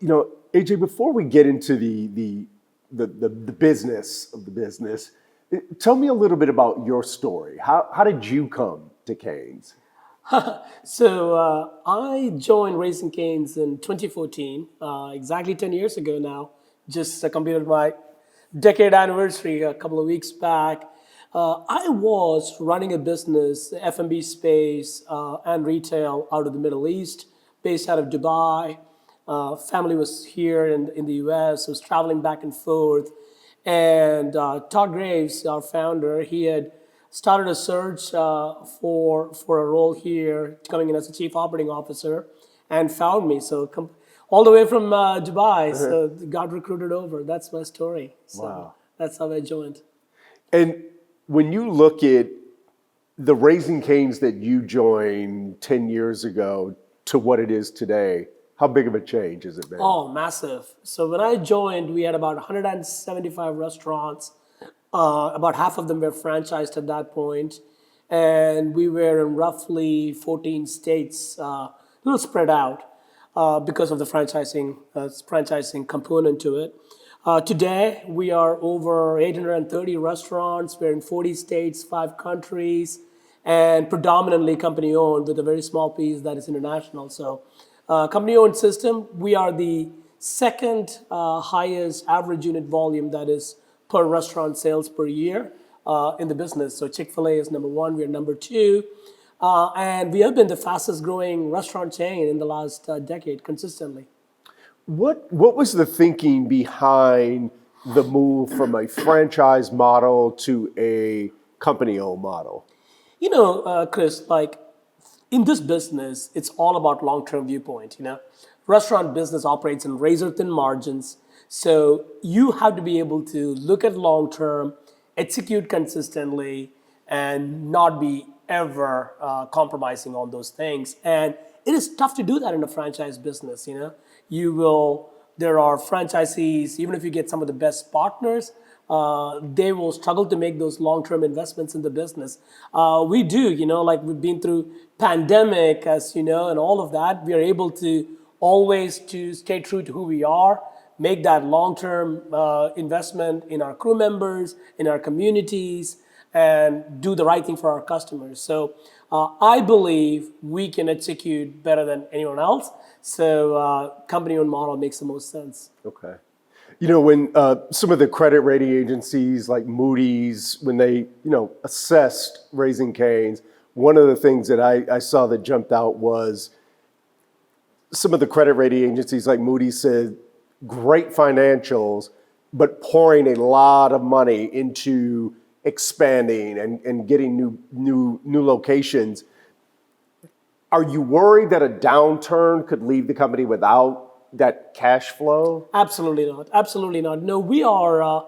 AJ, before we get into the business of the business, tell me a little bit about your story. How did you come to Cane's? So I joined Raising Cane's in 2014, exactly 10 years ago now. Just completed my decade anniversary a couple of weeks back. I was running a business, F&B space and retail out of the Middle East, based out of Dubai. Family was here in the US, was traveling back and forth. And Todd Graves, our founder, he had started a search for a role here, coming in as a chief operating officer, and found me. So all the way from Dubai, so got recruited over. That's my story. So Wow. that's how I joined. And when you look at the Raising Cane's that you joined 10 years ago to what it is today, how big of a change has it been? Oh, massive. So when I joined, we had about 175 restaurants. About half of them were franchised at that point. And we were in roughly 14 states, a little spread out because of the franchising component to it. Today, we are over 830 restaurants. We're in 40 states, 5 countries, and predominantly company-owned with a very small piece that is international. So company-owned system, we are the second highest average unit volume, that is per restaurant sales per year in the business. So Chick-fil-A is number 1, we're number 2. And we have been the fastest growing restaurant chain in the last decade consistently. What was the thinking behind the move from a franchise model to a company-owned model? Chris, like in this business, it's all about long-term viewpoint. Restaurant business operates in razor-thin margins. So you have to be able to look at long-term, execute consistently, and not be ever compromising on those things. And it is tough to do that in a franchise business. There are franchisees, even if you get some of the best partners, they will struggle to make those long-term investments in the business. We do, like we've been through pandemic, as you know, and all of that. We are able to always to stay true to who we are, make that long-term investment in our crew members, in our communities, and do the right thing for our customers. So I believe we can execute better than anyone else. So company-owned model makes the most sense. Okay. When some of the credit rating agencies like Moody's, when they, assessed Raising Cane's, one of the things that I saw that jumped out was some of the credit rating agencies like Moody's said, great financials, but pouring a lot of money into expanding and getting new locations. Are you worried that a downturn could leave the company without that cash flow? Absolutely not. Absolutely not. No, we are,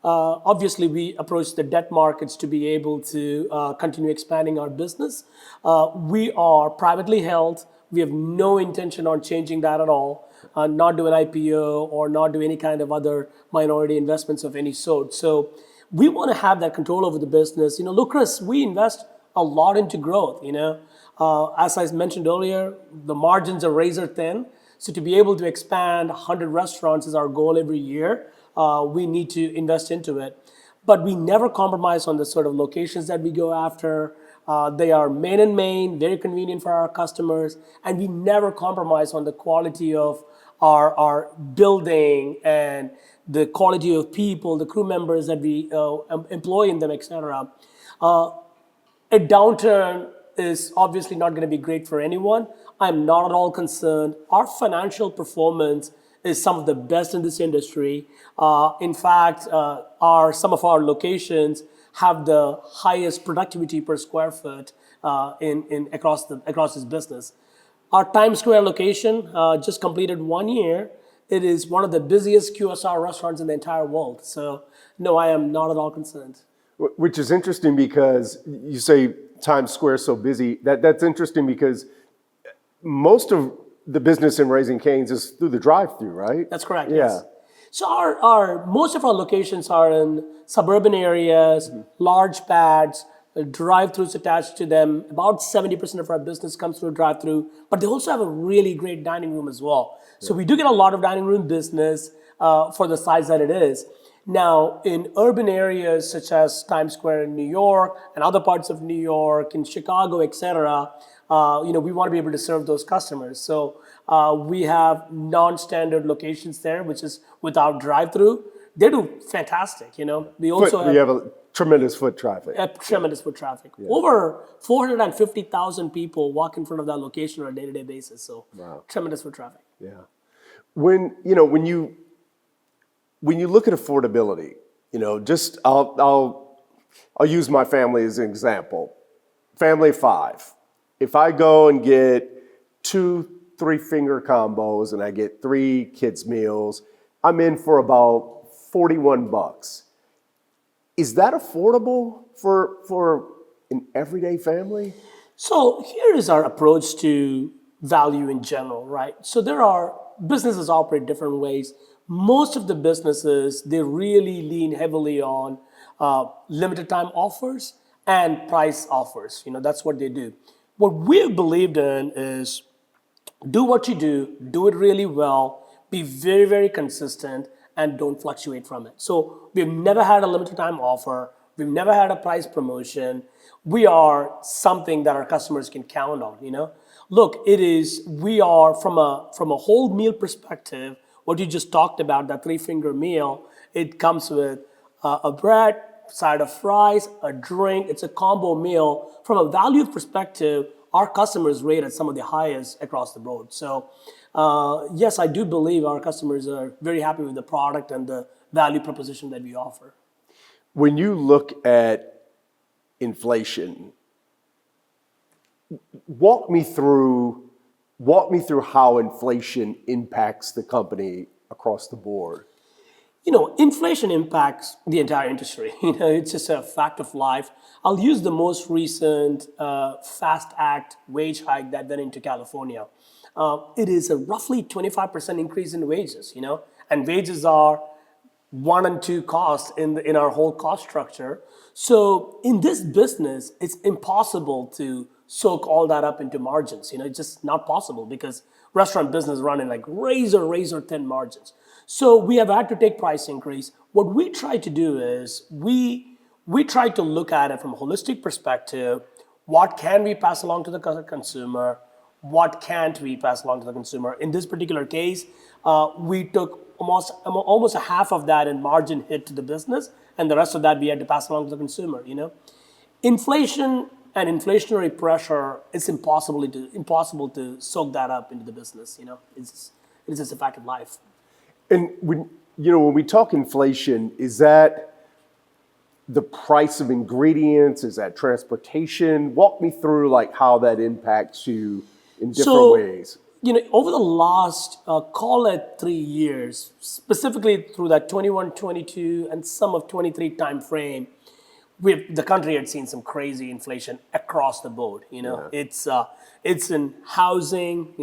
obviously we approach the debt markets to be able to continue expanding our business. We are privately held. We have no intention on changing that at all. Not do an IPO or not do any kind of other minority investments of any sort. So we want to have that control over the business. Look, Chris, we invest a lot into growth. As I mentioned earlier, the margins are razor thin. So to be able to expand 100 restaurants is our goal every year. We need to invest into it. But we never compromise on the sort of locations that we go after. They are main and main, very convenient for our customers. And we never compromise on the quality of our building and the quality of people, the crew members that we employ in them, etc. A downturn is obviously not going to be great for anyone. I'm not at all concerned. Our financial performance is some of the best in this industry. In fact, some of our locations have the highest productivity per square foot across this business. Our Times Square location just completed 1 year. It is one of the busiest QSR restaurants in the entire world. So no, I am not at all concerned. Which is interesting because you say Times Square is so busy. That's interesting because most of the business in Raising Cane's is through the drive-thru, right? That's correct. Yeah. Yes. So most of our locations are in suburban areas, large pads, drive-thrus attached to them. About 70% of our business comes through drive-thru, but they also have a really great dining room as well. So we do get a lot of dining room business for the size that it is. Now, in urban areas such as Times Square in New York and other parts of New York, in Chicago, et cetera, we want to be able to serve those customers. So we have non-standard locations there, which is without drive-thru. They do fantastic. We also You have a tremendous foot traffic. tremendous foot traffic. Over 450,000 people walk in front of that location on a day-to-day basis. So tremendous foot traffic. Yeah. When you look at affordability, just I'll use my family as an example. Family of 5. If I go and get 2 3-finger combos and I get 3 kids meals, I'm in for about $41. Is that affordable for an everyday family? So here is our approach to value in general, right? So businesses operate different ways. Most of the businesses, they really lean heavily on limited time offers and price offers. That's what they do. What we've believed in is do what you do it really well, be very, very consistent, and don't fluctuate from it. So we've never had a limited time offer. We've never had a price promotion. We are something that our customers can count on. Look, we are from a whole meal perspective. What you just talked about, that 3-finger meal, it comes with a bread, side of fries, a drink. It's a combo meal. From a value perspective, our customers rate at some of the highest across the board. So yes, I do believe our customers are very happy with the product and the value proposition that we offer. When you look at inflation, walk me through how inflation impacts the company across the board. Inflation impacts the entire industry. It's just a fact of life. I'll use the most recent FAST Act wage hike that went into California. It is a roughly 25% increase in wages, and wages are 1 and 2 costs in our whole cost structure. So in this business, it's impossible to soak all that up into margins. It's just not possible because restaurant business run in like razor thin margins. So we have had to take price increase. What we try to do is we try to look at it from a holistic perspective. What can we pass along to the consumer? What can't we pass along to the consumer? In this particular case, we took almost a half of that in margin hit to the business, and the rest of that we had to pass along to the consumer. Inflation and inflationary pressure, it's impossible to soak that up into the business. It's just a fact of life. And when we talk inflation, is that the price of ingredients? Is that transportation? Walk me through how that impacts you in different ways. Over the last, call it 3 years, specifically through that 21, 22, and some of 23 time frame, the country had seen some crazy inflation across the board. It's in housing,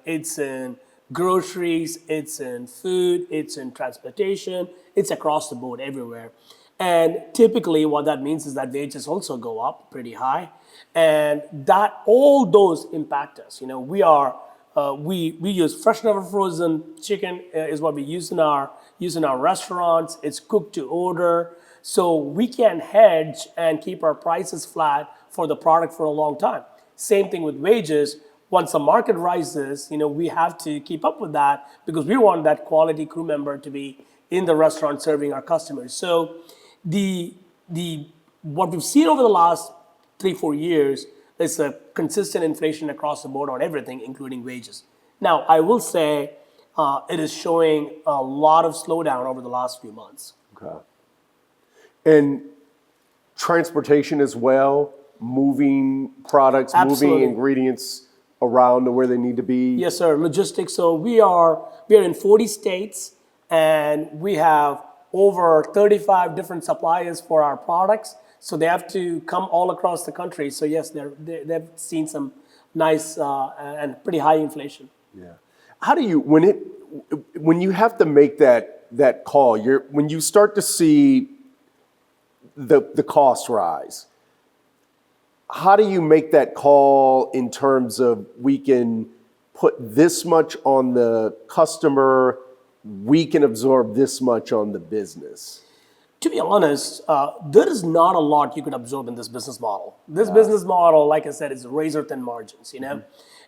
it's in groceries, it's in food, it's in transportation, it's across the board everywhere. And typically what that means is that wages also go up pretty high, and that all those impact us. We use fresh never frozen chicken is what we use in our restaurants. It's cooked to order, so we can hedge and keep our prices flat for the product for a long time. Same thing with wages. Once the market rises, we have to keep up with that because we want that quality crew member to be in the restaurant serving our customers. So what we've seen over the last 3-4 years is a consistent inflation across the board on everything, including wages. Now, I will say it is showing a lot of slowdown over the last few months. Okay. And transportation as well, moving products, Absolutely. moving ingredients around to where they need to be. Yes, sir. Logistics. So we are in 40 states, and we have over 35 different suppliers for our products. So they have to come all across the country. So yes, they've seen some nice and pretty high inflation. Yeah. How do you when you have to make that call? When you start to see the cost rise, how do you make that call in terms of we can put this much on the customer, we can absorb this much on the business? To be honest, there is not a lot you can absorb in this business model. This business model, like I said, is razor thin margins,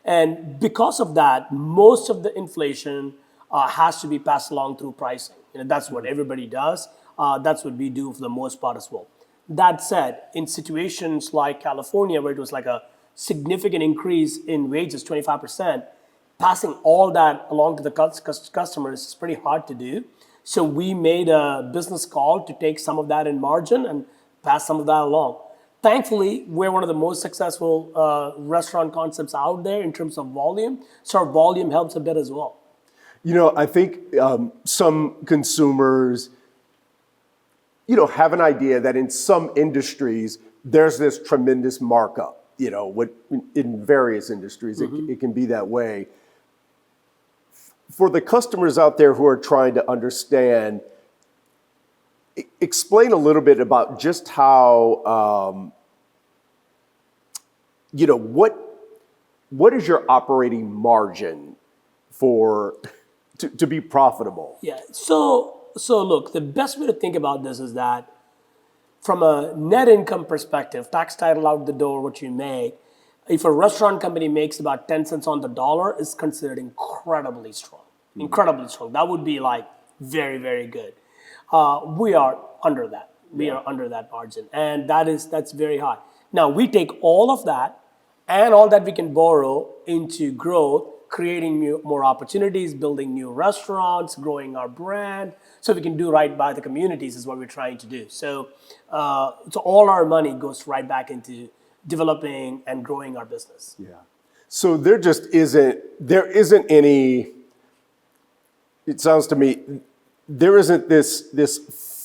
and because of that, most of the inflation has to be passed along through pricing. That's what everybody does. That's what we do for the most part as well. That said, in situations like California, where it was like a significant increase in wages, 25%, passing all that along to the customers is pretty hard to do. So we made a business call to take some of that in margin and pass some of that along. Thankfully, we're one of the most successful restaurant concepts out there in terms of volume. So our volume helps a bit as well. I think some consumers, have an idea that in some industries, there's this tremendous markup, in various industries, it can be that way. For the customers out there who are trying to understand, explain a little bit about just how, what is your operating margin to be profitable? Yeah. So look, the best way to think about this is that from a net income perspective, tax title out the door, what you make, if a restaurant company makes about 10 cents on the dollar, is considered incredibly strong. Incredibly strong. That would be like very, very good. We are under that. We are under that margin. And that's very high. Now, we take all of that and all that we can borrow into growth, creating more opportunities, building new restaurants, growing our brand, so we can do right by the communities is what we're trying to do. So all our money goes right back into developing and growing our business. Yeah. So there isn't any, it sounds to me, there isn't this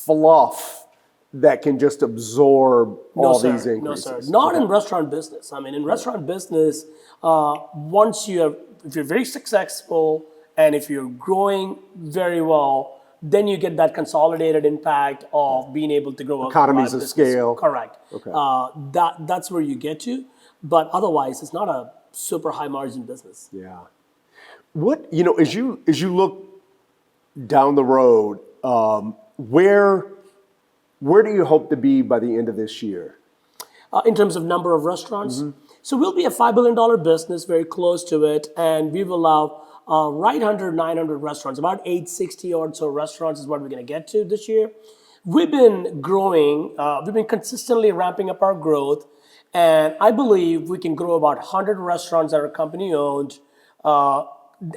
fluff that can just absorb all these increases. No, sir. Not in restaurant business. I mean, in restaurant business, if you're very successful and if you're growing very well, then you get that consolidated impact of being able to grow. Economies of scale. Correct. Okay. That's where you get to, but otherwise, it's not a super high margin business. Yeah. What as you look down the road, where do you hope to be by the end of this year? In terms of number of restaurants? So we'll be a $5 billion business, very close to it, and we will have right under 900 restaurants, about 860 or so restaurants is what we're going to get to this year. We've been growing, we've been consistently ramping up our growth, and I believe we can grow about 100 restaurants that are company owned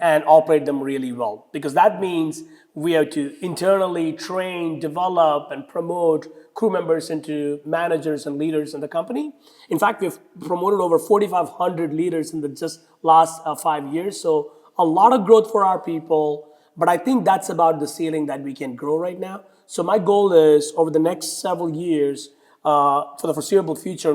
and operate them really well, because that means we have to internally train, develop, and promote crew members into managers and leaders in the company. In fact, we've promoted over 4,500 leaders in the just last 5 years. So a lot of growth for our people, but I think that's about the ceiling that we can grow right now. So my goal is over the next several years, for the foreseeable future,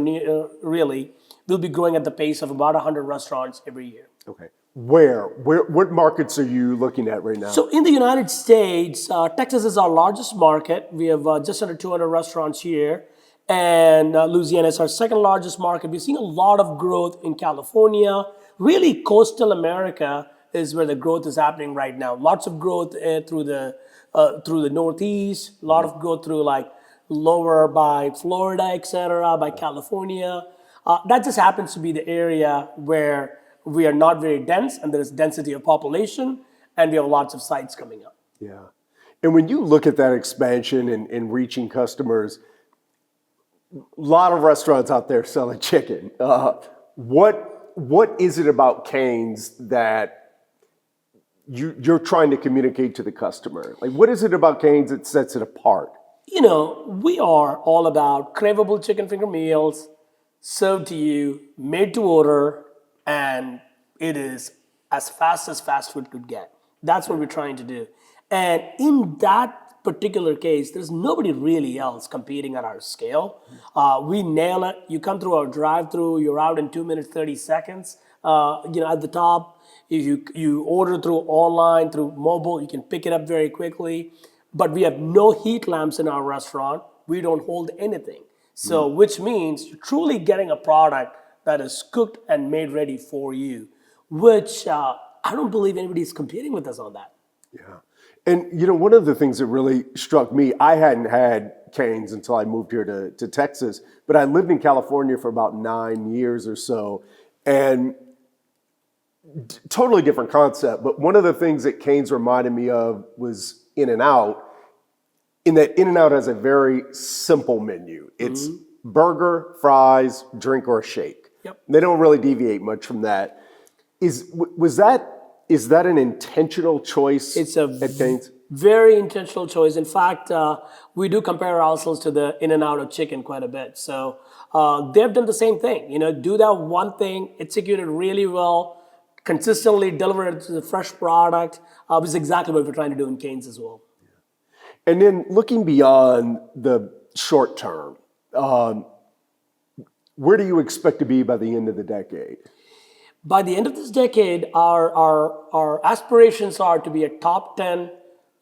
really, we'll be growing at the pace of about 100 restaurants every year. Okay. What markets are you looking at right now? So in the United States, Texas is our largest market. We have just under 200 restaurants here. And Louisiana is our second largest market. We're seeing a lot of growth in California. Really, coastal America is where the growth is happening right now. Lots of growth through the Northeast. A lot of growth through like lower by Florida, etc., by California. That just happens to be the area where we are not very dense, and there's density of population, and we have lots of sites coming up. Yeah. And when you look at that expansion and reaching customers, a lot of restaurants out there selling chicken. What is it about Cane's that you're trying to communicate to the customer? Like, what is it about Cane's that sets it apart? We are all about craveable chicken finger meals, served to you, made to order, and it is as fast as fast food could get. That's what we're trying to do. And in that particular case, there's nobody really else competing at our scale. We nail it. You come through our drive-thru, you're out in 2 minutes, 30 seconds. At the top, if you order through online, through mobile, you can pick it up very quickly. But we have no heat lamps in our restaurant. We don't hold anything. So, which means you're truly getting a product that is cooked and made ready for you, which I don't believe anybody's competing with us on that. Yeah. And one of the things that really struck me, I hadn't had canes until I moved here to Texas, but I lived in California for about 9 years or so, and totally different concept. But one of the things that canes reminded me of was In-N-Out, in that In-N-Out has a very simple menu. It's burger, fries, drink, or a shake. Yep. They don't really deviate much from that. Is that an intentional choice It's a at Cane's? very intentional choice. In fact, we do compare ourselves to the In-N-Out of chicken quite a bit. So they've done the same thing. Do that one thing, execute it really well, consistently deliver it to the fresh product, which is exactly what we're trying to do in Cane's as well. And then looking beyond the short term, where do you expect to be by the end of the decade? By the end of this decade, our aspirations are to be a top 10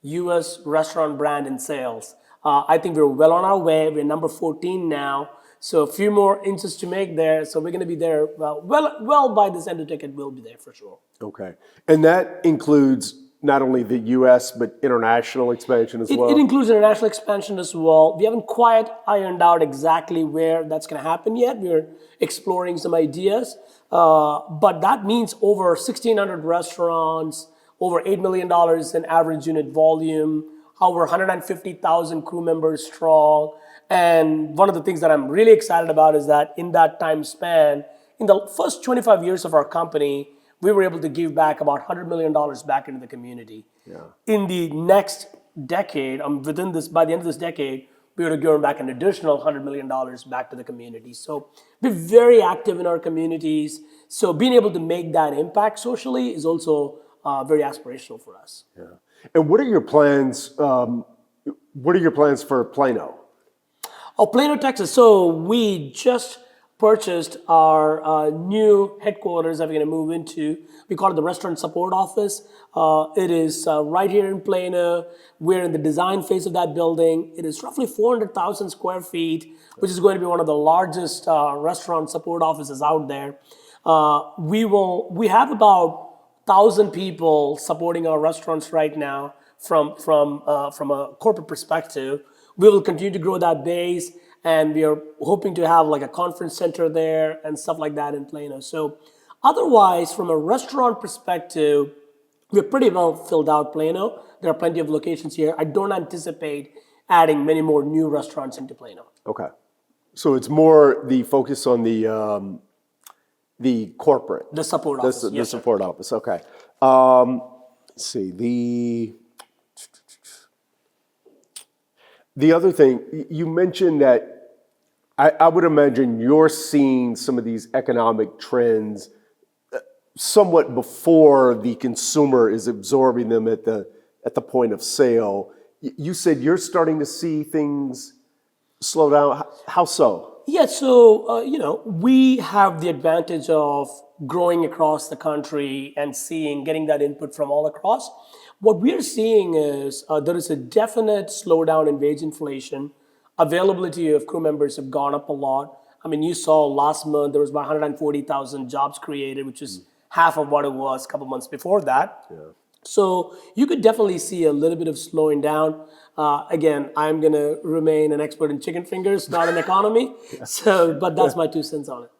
US restaurant brand in sales. I think we're well on our way. We're number 14 now. So a few more inches to make there. So we're going to be there. Well, by this end of the decade, we'll be there for sure. Okay. And that includes not only the US, but international expansion as well? It includes international expansion as well. We haven't quite ironed out exactly where that's going to happen yet. We're exploring some ideas. But that means over 1,600 restaurants, over $8 million in average unit volume, over 150,000 crew members strong. And one of the things that I'm really excited about is that in that time span, in the first 25 years of our company, we were able to give back about $100 million back into the community. Yeah. In the next decade, by the end of this decade, we would have given back an additional $100 million back to the community. So we're very active in our communities. So being able to make that impact socially is also very aspirational for us. Yeah. And what are your plans? What are your plans for Plano? Oh, Plano, Texas. So we just purchased our new headquarters that we're going to move into. We call it the Restaurant Support Office. It is right here in Plano. We're in the design phase of that building. It is roughly 400,000 square feet, which is going to be one of the largest restaurant support offices out there. We have about 1,000 people supporting our restaurants right now from a corporate perspective. We will continue to grow that base, and we are hoping to have like a conference center there and stuff like that in Plano. So otherwise, from a restaurant perspective, we're pretty well filled out Plano. There are plenty of locations here. I don't anticipate adding many more new restaurants into Plano. Okay. So it's more the focus on the corporate. The support office. The Yes, sir. support office. Okay. Let's see. The other thing, you mentioned that I would imagine you're seeing some of these economic trends somewhat before the consumer is absorbing them at the point of sale. You said you're starting to see things slow down. How so? Yeah, so, we have the advantage of growing across the country and getting that input from all across. What we're seeing is there is a definite slowdown in wage inflation. Availability of crew members have gone up a lot. I mean, you saw last month there was about 140,000 jobs created, which is half of what it was a couple months before that. Yeah. So you could definitely see a little bit of slowing down. Again, I'm going to remain an expert in chicken fingers, not in economy. But that's my 2 cents on it.